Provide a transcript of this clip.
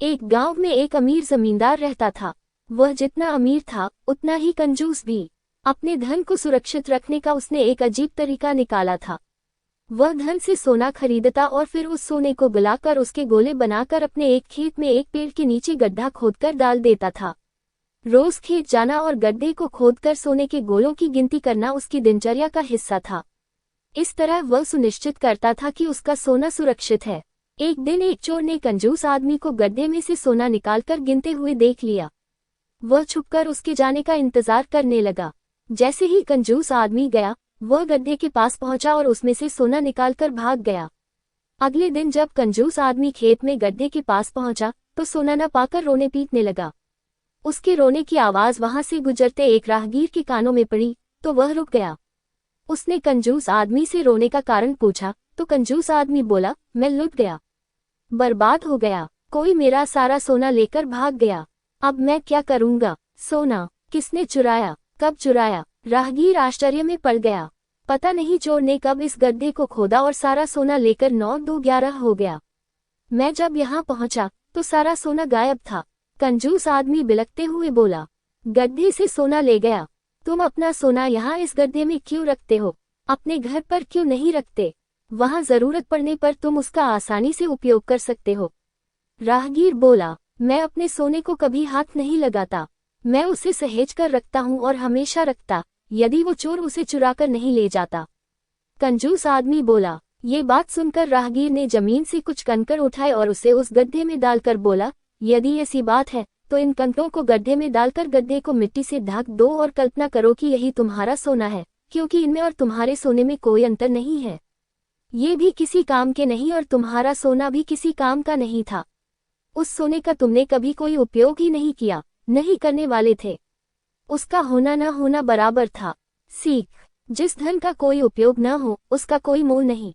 एक गांव में एक अमीर जमींदार रहता था। वह जितना अमीर था उतना ही कंजूस भी। अपने धन को सुरक्षित रखने का उसने एक अजीब तरीका निकाला था। वह धन से सोना खरीदता और फिर उस सोने को गलाकर उसके गोले बनाकर अपने एक खेत में एक पेड़ के नीचे गड्ढा खोदकर डाल देता था। रोज खेत जाना और गड्ढे को खोदकर सोने के गोलों की गिनती करना उसकी दिनचर्या का हिस्सा था। इस तरह वह सुनिश्चित करता था कि उसका सोना सुरक्षित है। एक दिन एक चोर ने कंजूस आदमी को गड्ढे में से सोना निकालकर गिनते हुए देख लिया। वह छुपकर उसके जाने का इंतजार करने लगा। जैसे ही कंजूस आदमी गया, वह गड्ढे के पास पहुंचा और उसमें से सोना निकालकर भाग गया। अगले दिन जब कंजूस आदमी खेत में गड्ढे के पास पहुंचा तो सोना न पाकर रोने पीटने लगा। उसके रोने की आवाज वहां से गुजरते एक राहगीर के कानों में पड़ी तो वह रुक गया। उसने कंजूस आदमी से रोने का कारण पूछा तो कंजूस आदमी बोला, मैं लुट गया, बर्बाद हो गया, कोई मेरा सारा सोना लेकर भाग गया। अब मैं क्या करूंगा? सोना किसने चुराया, कब चुराया? राहगीर आश्चर्य में पड़ गया। पता नहीं चोर ने कब इस गड्ढे को खोदा और सारा सोना लेकर 9-2-11 हो गया। मैं जब यहाँ पहुंचा तो सारा सोना गायब था। कंजूस आदमी बिलखते हुए बोला, गड्ढे से सोना ले गया। तुम अपना सोना यहाँ इस गड्ढे में क्यों रखते हो? अपने घर पर क्यों नहीं रखते? वहाँ जरूरत पड़ने पर तुम उसका आसानी से उपयोग कर सकते हो। राहगीर बोला, मैं अपने सोने को कभी हाथ नहीं लगाता। मैं उसे सहेज कर रखता हूँ और हमेशा रखता, यदि वो चोर उसे चुराकर नहीं ले जाता। कंजूस आदमी बोला। ये बात सुनकर राहगीर ने जमीन से कुछ कंकड़ उठाए और उसे उस गड्ढे में डालकर बोला, यदि ऐसी बात है तो इन कंकड़ों को गड्ढे में डालकर गड्ढे को मिट्टी से ढक दो और कल्पना करो कि यही तुम्हारा सोना है, क्योंकि इनमें और तुम्हारे सोने में कोई अंतर नहीं है। ये भी किसी काम के नहीं और तुम्हारा सोना भी किसी काम का नहीं था। उस सोने का तुमने कभी कोई उपयोग ही नहीं किया, नहीं करने वाले थे। उसका होना न होना बराबर था। सीख, जिस धन का कोई उपयोग न हो उसका कोई मोल नहीं।